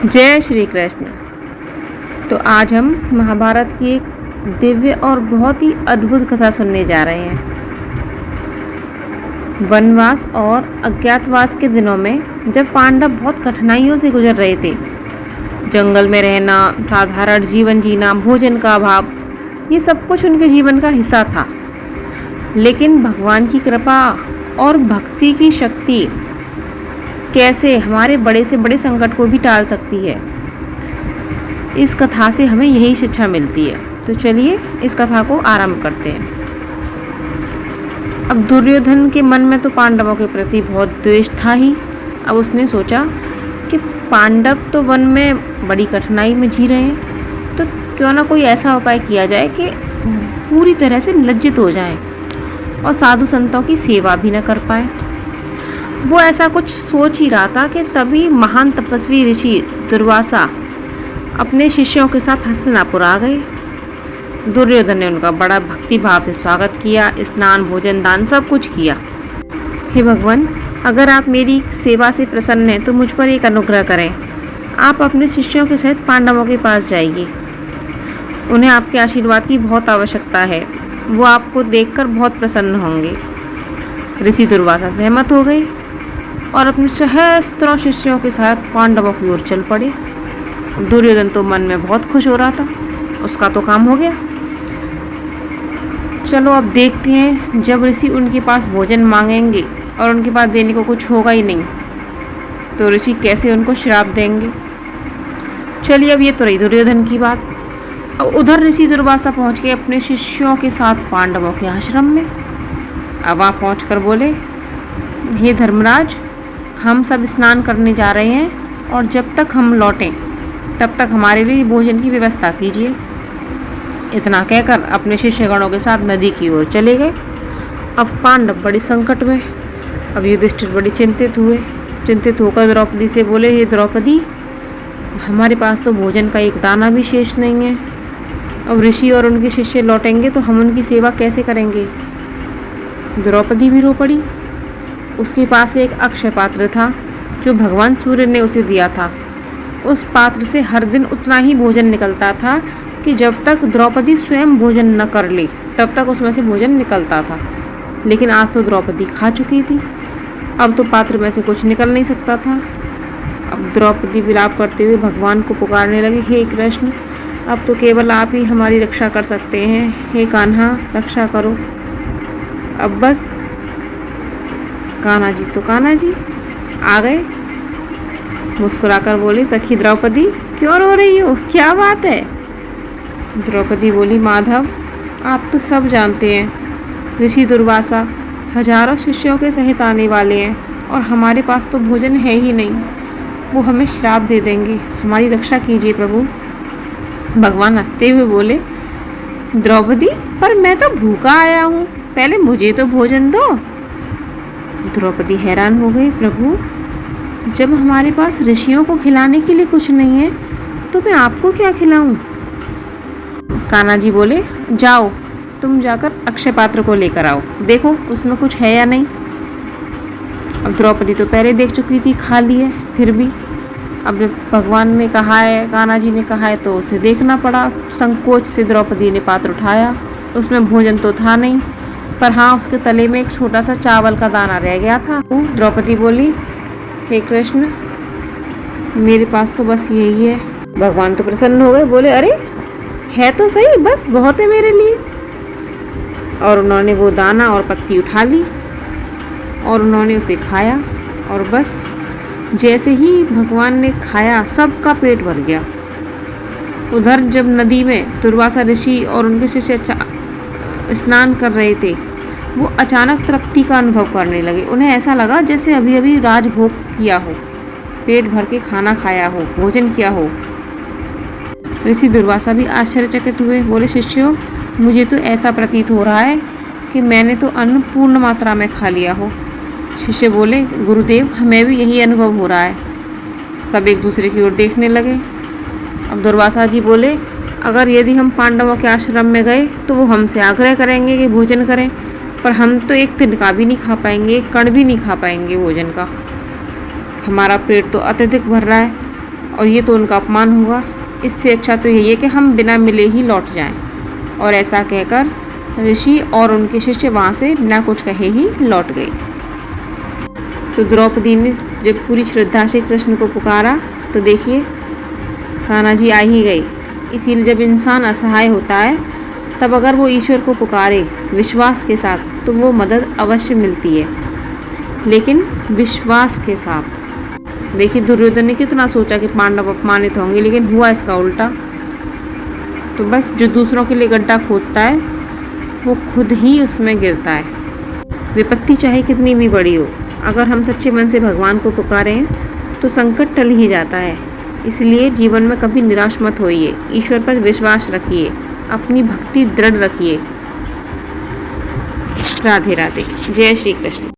जय श्री कृष्ण। तो आज हम महाभारत की एक दिव्य और बहुत ही अद्भुत कथा सुनने जा रहे हैं। वनवास और अज्ञातवास के दिनों में जब पांडव बहुत कठिनाइयों से गुजर रहे थे, जंगल में रहना, साधारण जीवन जीना, भोजन का अभाव, ये सब कुछ उनके जीवन का हिस्सा था। लेकिन भगवान की कृपा और भक्ति की शक्ति कैसे हमारे बड़े से बड़े संकट को भी टाल सकती है, इस कथा से हमें यही शिक्षा मिलती है। तो चलिए इस कथा को आरंभ करते हैं। अब दुर्योधन के मन में तो पांडवों के प्रति बहुत द्वेष था ही। अब उसने सोचा कि पांडव तो वन में बड़ी कठिनाई में जी रहे हैं, तो क्यों ना कोई ऐसा उपाय किया जाए कि पूरी तरह से लज्जित हो जाएं और साधु संतों की सेवा भी न कर पाए। वो ऐसा कुछ सोच ही रहा था कि तभी महान तपस्वी ऋषि दुर्वासा अपने शिष्यों के साथ हस्तिनापुर आ गए। दुर्योधन ने उनका बड़ा भक्ति भाव से स्वागत किया, स्नान, भोजन, दान सब कुछ किया। हे भगवान, अगर आप मेरी सेवा से प्रसन्न हैं तो मुझ पर एक अनुग्रह करें। आप अपने शिष्यों के सहित पांडवों के पास जाइए। उन्हें आपके आशीर्वाद की बहुत आवश्यकता है। वो आपको देखकर बहुत प्रसन्न होंगे। ऋषि दुर्वासा सहमत हो गए और अपने सहस्त्रों शिष्यों के साथ पांडवों की ओर चल पड़े। दुर्योधन तो मन में बहुत खुश हो रहा था, उसका तो काम हो गया। चलो अब देखते हैं, जब ऋषि उनके पास भोजन मांगेंगे और उनके पास देने को कुछ होगा ही नहीं, तो ऋषि कैसे उनको श्राप देंगे। चलिए, अब ये तो रही दुर्योधन की बात। अब उधर ऋषि दुर्वासा पहुंच गए अपने शिष्यों के साथ पांडवों के आश्रम में। अब वहाँ पहुंचकर बोले, हे धर्मराज, हम सब स्नान करने जा रहे हैं और जब तक हम लौटें तब तक हमारे लिए भोजन की व्यवस्था कीजिए। इतना कहकर अपने शिष्यगणों के साथ नदी की ओर चले गए। अब पांडव बड़े संकट में। अब युधिष्ठिर बड़ी चिंतित होकर द्रौपदी से बोले, हे द्रौपदी, हमारे पास तो भोजन का एक दाना भी शेष नहीं है। अब ऋषि और उनके शिष्य लौटेंगे तो हम उनकी सेवा कैसे करेंगे। द्रौपदी भी रो पड़ी। उसके पास एक अक्षय पात्र था जो भगवान सूर्य ने उसे दिया था। उस पात्र से हर दिन उतना ही भोजन निकलता था कि जब तक द्रौपदी स्वयं भोजन न कर ले तब तक उसमें से भोजन निकलता था। लेकिन आज तो द्रौपदी खा चुकी थी, अब तो पात्र में से कुछ निकल नहीं सकता था। अब द्रौपदी विलाप करते हुए भगवान को पुकारने लगी, हे कृष्ण, अब तो केवल आप ही हमारी रक्षा कर सकते हैं। हे कान्हा, रक्षा करो। अब बस। कान्हा जी आ गए। मुस्कुराकर बोली, सखी द्रौपदी, क्यों रो रही हो, क्या बात है। द्रौपदी बोली, माधव, आप तो सब जानते हैं, ऋषि दुर्वासा हजारों शिष्यों के सहित आने वाले हैं और हमारे पास तो भोजन है ही नहीं। वो हमें श्राप दे देंगे, हमारी रक्षा कीजिए प्रभु। भगवान हंसते हुए बोले, द्रौपदी, पर मैं तो भूखा आया हूँ, पहले मुझे तो भोजन दो। द्रौपदी हैरान हो गई, प्रभु, जब हमारे पास ऋषियों को खिलाने के लिए कुछ नहीं है तो मैं आपको क्या खिलाऊं। कान्हा जी बोले, जाओ, तुम जाकर अक्षय पात्र को लेकर आओ, देखो उसमें कुछ है या नहीं। अब द्रौपदी तो पहले देख चुकी थी, खा लिए, फिर भी अब जब भगवान ने कहा है, कान्हा जी ने कहा है, तो उसे देखना पड़ा। संकोच से द्रौपदी ने पात्र उठाया, उसमें भोजन तो था नहीं, पर हाँ, उसके तले में एक छोटा सा चावल का दाना रह गया था। द्रौपदी बोली, हे कृष्ण, मेरे पास तो बस यही है। भगवान तो प्रसन्न हो गए, बोले, अरे है तो सही, बस बहुत है मेरे लिए। और उन्होंने वो दाना और पत्ती उठा ली और उन्होंने उसे खाया और बस जैसे ही भगवान ने खाया सबका पेट भर गया। उधर जब नदी में दुर्वासा ऋषि और उनके शिष्य स्नान कर रहे थे, वो अचानक तृप्ति का अनुभव करने लगे। उन्हें ऐसा लगा जैसे अभी अभी राजभोग किया हो, पेट भर के खाना खाया हो, भोजन किया हो। ऋषि दुर्वासा भी आश्चर्यचकित हुए, बोले, शिष्यों, मुझे तो ऐसा प्रतीत हो रहा है कि मैंने तो अन्न पूर्ण मात्रा में खा लिया हो। शिष्य बोले, गुरुदेव, हमें भी यही अनुभव हो रहा है। सब एक दूसरे की ओर देखने लगे। अब दुर्वासा जी बोले, अगर यदि हम पांडवों के आश्रम में गए तो वो हमसे आग्रह करेंगे कि भोजन करें, पर हम तो एक तिनका भी नहीं खा पाएंगे, एक कण भी नहीं खा पाएंगे भोजन का। हमारा पेट तो अत्यधिक भर रहा है और ये तो उनका अपमान हुआ। इससे अच्छा तो यही है कि हम बिना मिले ही लौट जाएं। और ऐसा कहकर ऋषि और उनके शिष्य वहाँ से बिना कुछ कहे ही लौट गए। तो द्रौपदी ने जब पूरी श्रद्धा से कृष्ण को पुकारा तो देखिए कान्हा जी आ ही गए। इसीलिए जब इंसान असहाय होता है तब अगर वो ईश्वर को पुकारे विश्वास के साथ तो वो मदद अवश्य मिलती है, लेकिन विश्वास के साथ। देखिए दुर्योधन ने कितना सोचा कि पांडव अपमानित होंगे, लेकिन हुआ इसका उल्टा। तो बस जो दूसरों के लिए गड्ढा खोदता है वो खुद ही उसमें गिरता है। विपत्ति चाहे कितनी भी बड़ी हो, अगर हम सच्चे मन से भगवान को पुकारें तो संकट टल ही जाता है। इसलिए जीवन में कभी निराश मत होइए, ईश्वर पर विश्वास रखिए, अपनी भक्ति दृढ़ रखिए। राधे राधे। जय श्री कृष्ण।